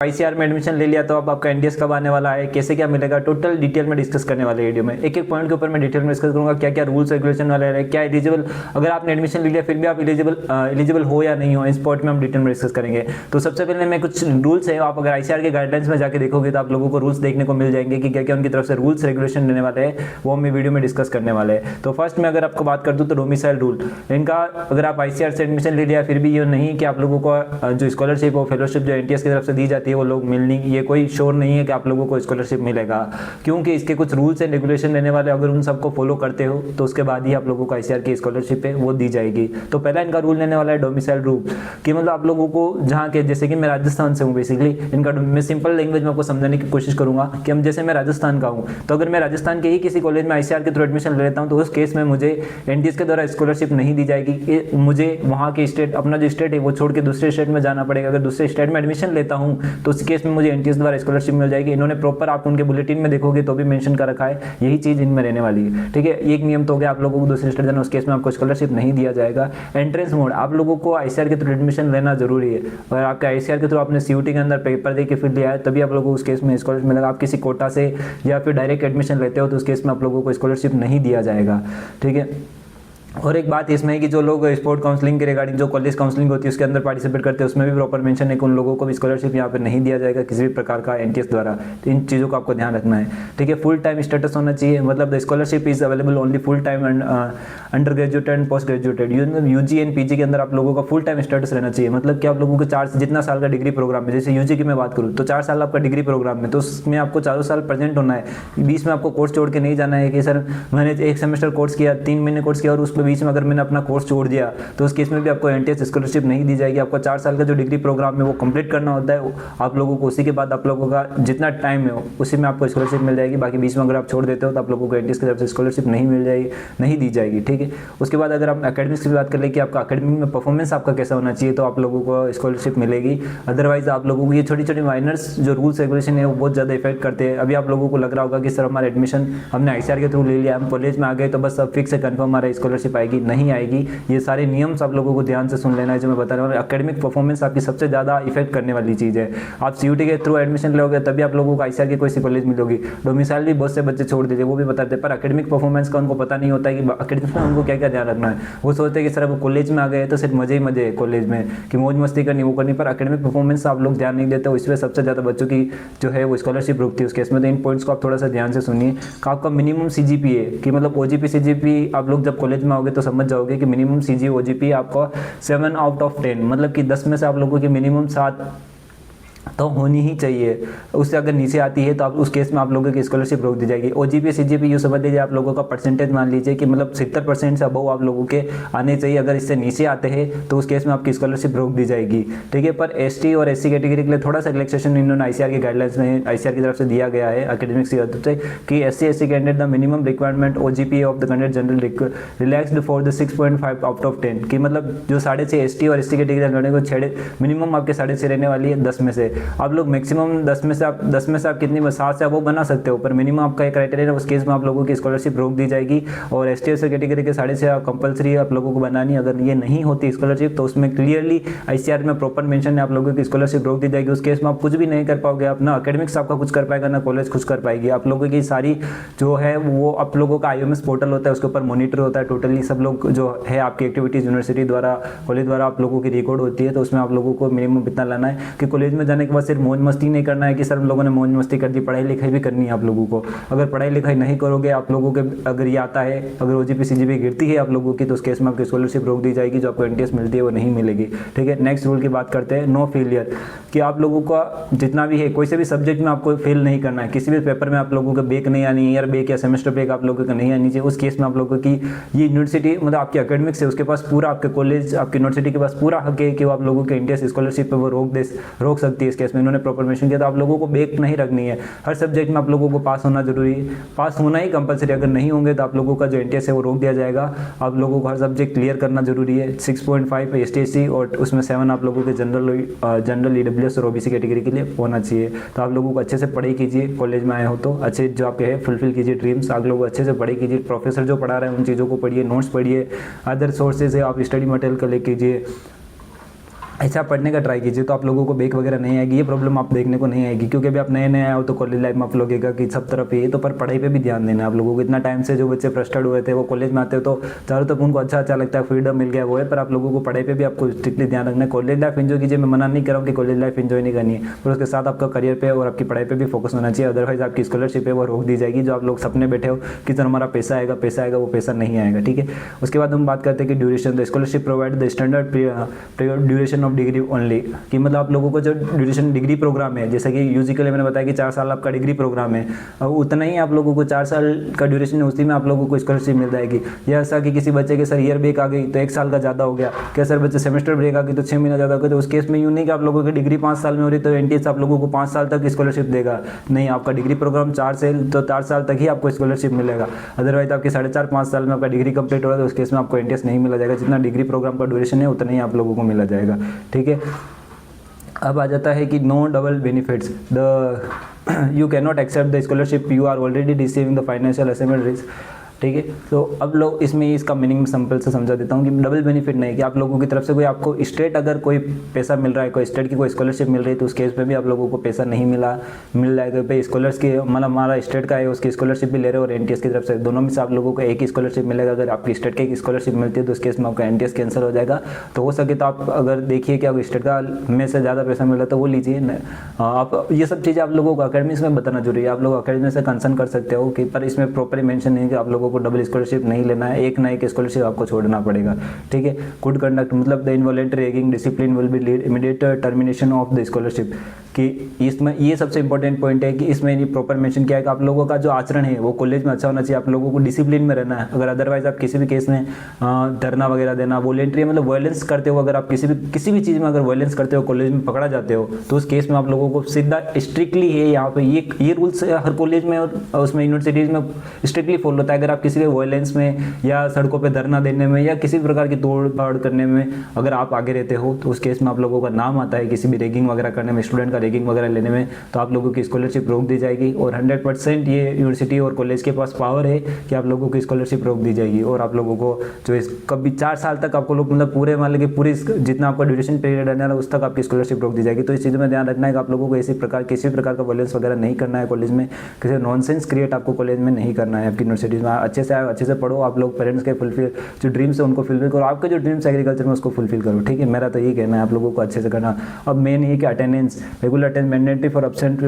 ICR में admission ले लिया तो अब आपका एनडीएस कब आने वाला है, कैसे क्या मिलेगा, टोटल डिटेल में डिस्कस करने वाले वीडियो में। एक एक पॉइंट के ऊपर मैं डिटेल में डिस्कस करूंगा, क्या क्या रूल्स रेगुलेशन वाले हैं, क्या एलिजिबल, अगर आपने एडमिशन ले लिया फिर भी आप एलिजिबल हो या नहीं हो, इस पॉइंट में हम डिटेल में डिस्कस करेंगे। तो सबसे पहले मैं कुछ रूल्स है, आप अगर आईसीआर के गाइडलाइंस में जाकर देखोगे तो आप लोगों को रूल्स देखने को मिल जाएंगे कि क्या क्या उनकी तरफ से रूल्स रेगुलेशन देने वाले हैं, वो हम वीडियो में डिस्कस करने वाले हैं। तो फर्स्ट में अगर आपको बात कर दूं तो डोमिसाइल रूल, इनका अगर आप आईसीआर से एडमिशन ले लिया फिर भी ये नहीं कि आप लोगों को जो स्कॉलरशिप और फेलोशिप जो एनटीएस की तरफ से दी जाती है वो लोग मिलनी, ये कोई श्योर नहीं है कि आप लोगों को स्कॉलरशिप मिलेगा, क्योंकि इसके कुछ रूल्स एंड रेगुलेशन देने वाले, अगर उन सबको फॉलो करते हो तो उसके बाद ही आप लोगों को आईसीआर की स्कॉलरशिप है वो दी जाएगी। तो पहला इनका रूल लेने वाला है डोमिसाइल रूल, कि मतलब आप लोगों को जहाँ के, जैसे कि मैं राजस्थान से हूँ बेसिकली, इनका मैं सिंपल लैंग्वेज में आपको समझाने की कोशिश करूंगा कि हम जैसे मैं राजस्थान का हूँ, तो अगर मैं राजस्थान के ही किसी कॉलेज में आईसीआर के थ्रू एडमिशन ले लेता हूँ तो उस केस में मुझे एनटीएस के द्वारा स्कॉलरशिप नहीं दी जाएगी, मुझे वहाँ के स्टेट, अपना जो स्टेट है वो छोड़ के दूसरे स्टेट में जाना पड़ेगा। अगर दूसरे स्टेट में एडमिशन लेता हूँ तो उस केस में मुझे एनटीएस द्वारा स्कॉलरशिप मिल जाएगी। इन्होंने प्रॉपर, आप उनके बुलेटिन में देखोगे तो भी मेंशन कर रखा है, यही चीज इनमें रहने वाली है। ठीक है, एक नियम तो हो गया, आप लोगों को दूसरे स्टेट जाना, उस केस में आपको स्कॉलरशिप नहीं दिया जाएगा। एंट्रेंस मोड, आप लोगों को आईसीआर के थ्रू एडमिशन लेना जरूरी है, और आपके आईसीआर के थ्रू आपने सीयूटी के अंदर पेपर दे के फिर लिया है तभी आप लोगों को उस केस में स्कॉलरशिप मिलेगा। आप किसी कोटा से या फिर डायरेक्ट एडमिशन लेते हो तो उस केस में आप लोगों को स्कॉलरशिप नहीं दिया जाएगा। ठीक है, और एक बात इसमें है कि जो लोग स्पोर्ट काउंसलिंग के रिगार्डिंग जो कॉलेज काउंसलिंग होती है उसके अंदर पार्टिसिपेट करते हैं, उसमें भी प्रॉपर मेंशन है कि उन लोगों को भी स्कॉलरशिप यहाँ पे नहीं दिया जाएगा किसी भी प्रकार का एनटीएस द्वारा। तो इन चीज़ों का आपको ध्यान रखना है। ठीक है, फुल टाइम स्टेटस होना चाहिए, मतलब the scholarship is available only full time and under graduate and post graduated, UG and PG के अंदर आप लोगों का फुल टाइम स्टेटस रहना चाहिए। मतलब कि आप लोगों को 4 जितना साल का डिग्री प्रोग्राम में, जैसे यूजी की मैं बात करूँ तो 4 साल आपका डिग्री प्रोग्राम में, तो उसमें आपको 4 साल प्रेजेंट होना है। बीच में आपको कोर्स छोड़ के नहीं जाना है कि सर मैंने 1 सेमेस्टर कोर्स किया, 3 महीने कोर्स किया और उसमें बीच में अगर मैंने अपना कोर्स छोड़ दिया तो उस केस में भी आपको एनटीएस स्कॉलरशिप नहीं दी जाएगी। आपको 4 साल का जो डिग्री प्रोग्राम है वो कंप्लीट करना होता है आप लोगों को, उसी के बाद आप लोगों का जितना टाइम है उसी में आपको स्कॉलरशिप मिल जाएगी। बाकी बीच में अगर आप छोड़ देते हो तो आप लोगों को एनटीएस की तरफ से स्कॉलरशिप नहीं मिल जाएगी, नहीं दी जाएगी। ठीक है, उसके बाद अगर आप एकेडमिक्स की बात कर ले कि आपका एकेडमिक में परफॉर्मेंस आपका कैसा होना चाहिए तो आप लोगों को स्कॉलरशिप मिलेगी। अदरवाइज आप लोगों को ये छोटी छोटी माइनर्स जो रूल्स रेगुलेशन है वो बहुत ज़्यादा इफेक्ट करते हैं। अभी आप लोगों को लग रहा होगा कि सर हमारा एडमिशन हमने आईसीआर के थ्रू ले लिया, हम कॉलेज में आ गए तो बस अब फिक्स है कन्फर्म हमारा स्कॉलरशिप आएगी, नहीं आएगी। ये सारे नियम्स आप लोगों को ध्यान से सुन लेना है जो मैं बता रहा हूँ। एकेडमिक परफॉर्मेंस आपकी सबसे ज़्यादा इफेक्ट करने वाली चीज़ है। आप सीयूटी के थ्रू एडमिशन लोगे तभी आप लोगों को आईसीआर की कोई सी कॉलेज मिलोगी। डोमिसाइल भी बहुत से बच्चे छोड़ देते, वो भी बताते हैं, पर एकेडमिक परफॉर्मेंस का उनको पता नहीं होता है कि एकेडमिक में उनको क्या क्या ध्यान रखना है। वो सोचते हैं कि सर वो कॉलेज में आ गए तो सिर्फ मजे ही मजे है कॉलेज में कि मौज मस्ती करनी वो करनी, पर एकेडमिक परफॉर्मेंस आप लोग ध्यान नहीं देते हो, इसमें सबसे ज़्यादा बच्चों की जो है वो स्कॉलरशिप रुकती है उस केस में। तो इन पॉइंट्स को आप थोड़ा सा ध्यान से सुनिए कि आपका मिनिमम सीजीपीए कि मतलब ओजीपी सीजीपी आप लोग जब कॉलेज में आओगे तो समझ जाओगे कि मिनिमम सीजी ओजीपी आपका 7 आउट ऑफ 10, मतलब कि 10 में से आप लोगों की मिनिमम 7 तो होनी ही चाहिए। उससे अगर नीचे आती है तो आप उस केस में आप लोगों की स्कॉलरशिप रोक दी जाएगी। ओजीपी सीजीपी यूँ समझ लीजिए आप लोगों का परसेंटेज मान लीजिए कि मतलब 70% से अबव आप लोगों के आने चाहिए। अगर इससे नीचे आते हैं तो उस केस में आपकी स्कॉलरशिप रोक दी जाएगी। ठीक है, पर एसटी और एससी कैटेगरी के लिए थोड़ा सा रिलैक्सेशन इन्होंने आईसीआर की गाइडलाइंस में आईसीआर की तरफ से दिया गया है एकेडमिक्स की तरफ से कि SC SC candidate the minimum requirement OGP of the candidate general relaxed for the 6.5 out of 10 कि मतलब जो 6.5 एसटी और एससी कैटेगरी को छेड़े मिनिमम आपके 6.5 रहने वाली है 10 में से। आप लोग मैक्सिमम 10 में से आप कितनी 7 से वो बना सकते हो, पर मिनिमम आपका एक क्राइटेरिया है, उस केस में आप लोगों की स्कॉलरशिप रोक दी जाएगी। और एसटी एससी कैटेगरी के 6.5 आप कंपलसरी आप लोगों को बनानी, अगर ये नहीं होती स्कॉलरशिप तो उसमें क्लियरली आईसीआर में प्रॉपर मेंशन है आप लोगों की स्कॉलरशिप रोक दी जाएगी। उस केस में आप कुछ भी नहीं कर पाओगे, आप ना एकेडमिक्स आपका कुछ कर पाएगा ना कॉलेज कुछ कर पाएगी। आप लोगों की सारी जो है वो आप लोगों का आईएमएस पोर्टल होता है उसके ऊपर मॉनिटर होता है, टोटली सब लोग जो है आपकी एक्टिविटीज यूनिवर्सिटी द्वारा कॉलेज द्वारा आप लोगों की रिकॉर्ड होती है। तो उसमें आप लोगों को मिनिमम इतना लाना है कि कॉलेज में जाने के बाद सिर्फ मौज मस्ती नहीं करना है कि सर हम लोगों ने मौज मस्ती कर दी, पढ़ाई लिखाई भी करनी है आप लोगों को। अगर पढ़ाई लिखाई नहीं करोगे आप लोगों के, अगर ये आता है अगर ओजीपी सीजीपी गिरती है आप लोगों की तो उस केस में आपकी स्कॉलरशिप रोक दी जाएगी, जो आपको एनटीएस मिलती है वो नहीं मिलेगी। ठीक है, नेक्स्ट रूल की बात करते हैं, नो फेलियर, कि आप लोगों का जितना भी है कोई से भी सब्जेक्ट में आपको फेल नहीं करना है, किसी भी पेपर में आप लोगों को बैक नहीं आनी है, ईयर बैक या सेमेस्टर बैक आप लोगों को नहीं आनी चाहिए। उस केस में आप लोगों की ये यूनिवर्सिटी मतलब आपकी एकेडमिक्स है उसके पास पूरा, आपके कॉलेज आपकी यूनिवर्सिटी के पास पूरा हक है कि वो आप लोगों के एनटीएस स्कॉलरशिप पे वो रोक सकती है। इस केस में इन्होंने प्रॉपर मेंशन किया। तो आप लोगों को बैक नहीं रखनी है, हर सब्जेक्ट में आप लोगों को पास होना जरूरी है, पास होना ही कंपलसरी। अगर नहीं होंगे तो आप लोगों का जो एनटीएस है वो रोक दिया जाएगा। आप लोगों को हर सब्जेक्ट क्लियर करना जरूरी है। 6.5 एसटीएससी और उसमें 7 आप लोगों के जनरल ईडब्ल्यूएस और ओबीसी कैटेगरी के लिए होना चाहिए। तो आप लोगों को अच्छे से पढ़ाई कीजिए, कॉलेज में आए हो तो अच्छे जो आपके है फुलफिल कीजिए ड्रीम्स। आप लोग अच्छे से पढ़ाई कीजिए, प्रोफेसर जो पढ़ा रहे हैं उन चीज़ों को पढ़िए, नोट्स पढ़िए, अदर सोर्सेज है आप स्टडी मटेरियल कलेक्ट कीजिए। ऐसा पढ़ने का ट्राई कीजिए तो आप लोगों को बैक वगैरह नहीं आएगी, ये प्रॉब्लम आप देखने को नहीं आएगी, क्योंकि अभी आप नए नए आए हो तो कॉलेज लाइफ में आप लगेगा कि सब तरफ ये तो, पर पढ़ाई पे भी ध्यान देना है आप लोगों को। इतना टाइम से जो बच्चे फ्रस्ट्रेट हुए थे वो कॉलेज में आते हो तो चारों तरफ उनको अच्छा लगता है, फ्रीडम मिल गया वो है, पर आप लोगों को पढ़ाई पे भी आपको स्ट्रिक्टली ध्यान रखना है। कॉलेज लाइफ एंजॉय कीजिए, मैं मना नहीं कर रहा हूँ कि कॉलेज लाइफ एंजॉय नहीं करनी है, पर उसके साथ आपका करियर पे और आपकी पढ़ाई पे भी फोकस होना चाहिए, अदरवाइज आपकी स्कॉलरशिप है वो रोक दी जाएगी। जो आप लोग सपने बैठे हो कि सर हमारा पैसा आएगा, वो पैसा नहीं आएगा, ठीक है। उसके बाद हम बात करते हैं कि duration, the scholarship provide the standard duration of degree only, कि मतलब आप लोगों को जो ड्यूरेशन डिग्री प्रोग्राम है, जैसे कि यूजी के लिए मैंने बताया कि 4 साल आपका डिग्री प्रोग्राम है, और उतना ही आप लोगों को 4 साल का ड्यूरेशन है, उसी में आप लोगों को स्कॉलरशिप मिल जाएगी। या ऐसा कि किसी बच्चे के सर ईयर ब्रेक आ गई तो 1 साल का ज़्यादा हो गया, क्या सर बच्चे सेमेस्टर ब्रेक आ गई तो 6 महीना ज़्यादा हो गया, तो उस केस में यूँ नहीं कि आप लोगों की डिग्री 5 साल में हो रही तो एनटीएस आप लोगों को 5 साल तक स्कॉलरशिप देगा, नहीं, आपका डिग्री प्रोग्राम 4 साल तक ही आपको स्कॉलरशिप मिलेगा। अदरवाइज आपके 4.5-5 साल में आपका डिग्री कंप्लीट हो रहा है तो उस केस में आपको एनटीएस नहीं मिला जाएगा, जितना डिग्री प्रोग्राम का ड्यूरेशन है उतना ही आप लोगों को मिला जाएगा, ठीक है। अब आ जाता है कि no double benefits, the you can not accept the scholarship you are already receiving the financial assessment risk, ठीक है। तो अब लोग इसमें इसका मीनिंग सिंपल से समझा देता हूँ कि डबल बेनिफिट नहीं, कि आप लोगों की तरफ से कोई आपको स्टेट अगर कोई पैसा मिल रहा है, कोई स्टेट की कोई स्कॉलरशिप मिल रही है तो उस केस में भी आप लोगों को पैसा नहीं मिल जाएगा। भाई स्कॉलर्स की मतलब हमारा स्टेट का है उसकी स्कॉलरशिप भी ले रहे हो और एनटीएस की तरफ से, दोनों में से आप लोगों को एक ही स्कॉलरशिप मिलेगा। अगर आपकी स्टेट की स्कॉलरशिप मिलती है तो उस केस में आपका एनटीएस कैंसिल हो जाएगा। तो हो सके तो आप अगर देखिए कि आपको स्टेट का में से ज़्यादा पैसा मिल रहा है तो वो लीजिए। आप ये सब चीज़ें आप लोगों को अकेडमिक्स में बताना जरूरी है, आप लोग अकेडमी से कंसर्न कर सकते हो कि, पर इसमें प्रॉपर मेंशन नहीं है कि आप लोगों को डबल स्कॉलरशिप नहीं लेना है, एक ना एक स्कॉलरशिप आपको छोड़ना पड़ेगा, ठीक है। गुड कंडक्ट मतलब the involuntary ragging discipline will be lead immediate termination of the scholarship, कि इसमें ये सबसे इंपॉर्टेंट पॉइंट है कि इसमें ये प्रॉपर मेंशन किया है कि आप लोगों का जो आचरण है वो कॉलेज में अच्छा होना चाहिए, आप लोगों को डिसिप्लिन में रहना है। अगर अदरवाइज आप किसी भी केस में धरना वगैरह देना, वॉलेंट्री मतलब वायलेंस करते हो, अगर आप किसी भी चीज़ में अगर वायलेंस करते हो कॉलेज में पकड़ा जाते हो तो उस केस में आप लोगों को सीधा स्ट्रिक्टली है यहाँ पे ये रूल्स हर कॉलेज में और उसमें यूनिवर्सिटीज़ में स्ट्रिक्टली फॉलो होता है। अगर आप किसी भी वायलेंस में या सड़कों पे धरना देने में या किसी प्रकार की तोड़ फाड़ करने में अगर आप आगे रहते हो तो उस केस में आप लोगों का नाम आता है, किसी भी रैगिंग वगैरह करने में, स्टूडेंट का रैगिंग वगैरह लेने में, तो आप लोगों की स्कॉलरशिप रोक दी जाएगी। और 100% ये यूनिवर्सिटी और कॉलेज के पास पावर है कि आप लोगों की स्कॉलरशिप रोक दी जाएगी और आप लोगों को जो कभी 4 साल तक आपको लोग मतलब पूरे मान लीजिए पूरी जितना आपका ड्यूरेशन पीरियड है उस तक आपकी स्कॉलरशिप रोक दी जाएगी। तो इस चीज़ में ध्यान रखना है कि आप लोगों को किसी प्रकार का वायलेंस वगैरह नहीं करना है कॉलेज में, किसी नॉनसेंस क्रिएट आपको कॉलेज में नहीं करना है। आपकी यूनिवर्सिटीज़ में अच्छे से आए, अच्छे से पढ़ो, आप लोग पेरेंट्स के फुलफिल जो ड्रीम्स है उनको फुलफिल करो, आपके जो ड्रीम्स एग्रीकल्चर में उसको फुलफिल करो, ठीक है। मेरा तो यही कहना है आप लोगों को अच्छे से करना। अब मेन ये कि attendance, regular attendance mandatory for absent,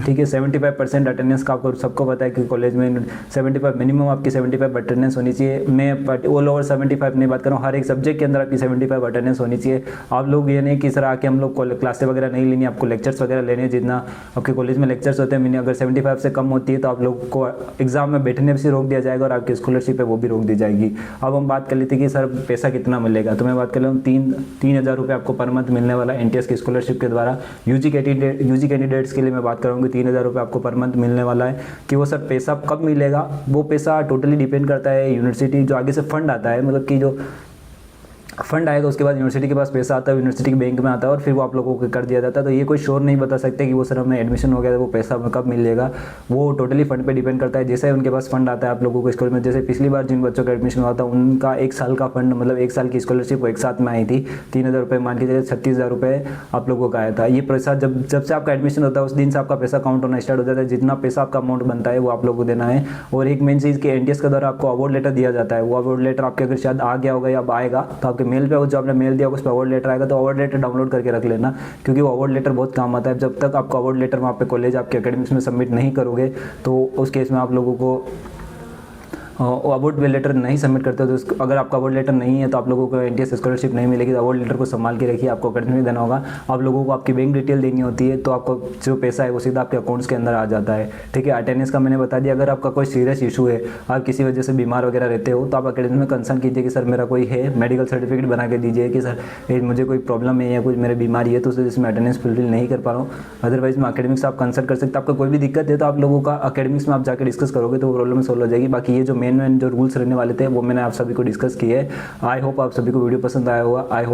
ठीक है। 75% अटेंडेंस का आपको सबको पता है कि कॉलेज में 75 मिनिमम आपकी 75 अटेंडेंस होनी चाहिए। मैं ऑल ओवर 75 नहीं बात कर रहा हूँ, हर एक सब्जेक्ट के अंदर आपकी 75 अटेंडेंस होनी चाहिए। आप लोग ये नहीं कि सर आके हम लोग क्लासेस वगैरह नहीं लेनी, आपको लेक्चर्स वगैरह लेने, जितना आपके कॉलेज में लेक्चर्स होते हैं अगर 75 से कम होती है तो आप लोग को एग्जाम में बैठने से रोक दिया जाएगा और आपकी स्कॉलरशिप है वो भी रोक दी जाएगी। अब हम बात कर लेते कि सर पैसा कितना मिलेगा, तो मैं बात कर रहा हूँ 3,000 रुपये आपको पर मंथ मिलने वाला एनटीएस की स्कॉलरशिप के द्वारा। यूजी कैंडिडेट्स के लिए मैं बात करूँगी 3,000 रुपये आपको पर मंथ मिलने वाला है। कि वो सर पैसा कब मिलेगा, वो पैसा टोटली डिपेंड करता है यूनिवर्सिटी जो आगे से फंड आता है, मतलब कि जो फंड आएगा उसके बाद यूनिवर्सिटी के पास पैसा आता है, यूनिवर्सिटी के बैंक में आता है और फिर वो आप लोगों को कर दिया जाता है। तो ये कोई श्योर नहीं बता सकते कि वो सर हमें एडमिशन हो गया वो पैसा हमें कब मिलेगा, वो टोटली फंड पे डिपेंड करता है। जैसे ही उनके पास फंड आता है आप लोगों को स्कूल में, जैसे पिछली बार जिन बच्चों का एडमिशन हुआ था उनका 1 साल का फंड मतलब 1 साल की स्कॉलरशिप वो एक साथ में आई थी 3,000 रुपये, मान के चलिए 36,000 रुपये आप लोगों का आया था। ये पैसा जब से आपका एडमिशन होता है उस दिन से आपका पैसा काउंट होना स्टार्ट हो जाता है, जितना पैसा आपका अमाउंट बनता है वो आप लोगों को देना है। और एक मेन चीज़ कि एनटीएस के द्वारा आपको अवार्ड लेटर दिया जाता है, वो अवार्ड लेटर आपके अगर शायद आ गया होगा या अब आएगा तो आपके मेल पे जो आपने मेल दिया उस पर अवार्ड लेटर आएगा, तो अवार्ड लेटर डाउनलोड करके रख लेना, क्योंकि वो अवार्ड लेटर बहुत काम आता है। जब तक आपका अवार्ड लेटर वहाँ पे कॉलेज आपके एकेडमिक्स में सबमिट नहीं करोगे तो उस केस में आप लोगों को अवार्ड लेटर नहीं सबमिट करते हो तो अगर आपका अवार्ड लेटर नहीं है तो आप लोगों को एनटीएस स्कॉलरशिप नहीं मिलेगी। तो अवार्ड लेटर को संभाल के रखिए, आपको अकेडमी में देना होगा, आप लोगों को आपकी बैंक डिटेल देनी होती है, तो आपको जो पैसा है वो सीधा आपके अकाउंट्स के अंदर आ जाता है, ठीक है। अटेंडेंस का मैंने बता दिया, अगर आपका कोई सीरियस इशू है, आप किसी वजह से बीमार वगैरह रहते हो तो आप अकेडमी में कंसर्न कीजिए कि सर मेरा कोई है, मेडिकल सर्टिफिकेट बना के दीजिए कि सर मुझे कोई प्रॉब्लम है या कुछ मेरी बीमारी है तो उसमें अटेंडेंस फुलफिल नहीं कर पा रहा हूँ। अदरवाइज मैं अकेडमिक्स आप कंसल्ट कर सकते हैं। आपको कोई भी दिक्कत है तो आप लोगों का अकेडमिक्स में आप जाकर डिस्कस करोगे तो वो प्रॉब्लम सॉल्व हो जाएगी। बाकी ये जो मेन जो रूल्स रहने वाले थे वो मैंने आप सभी को डिस्कस किए। आई होप आप सभी को वीडियो पसंद आया होगा। I hope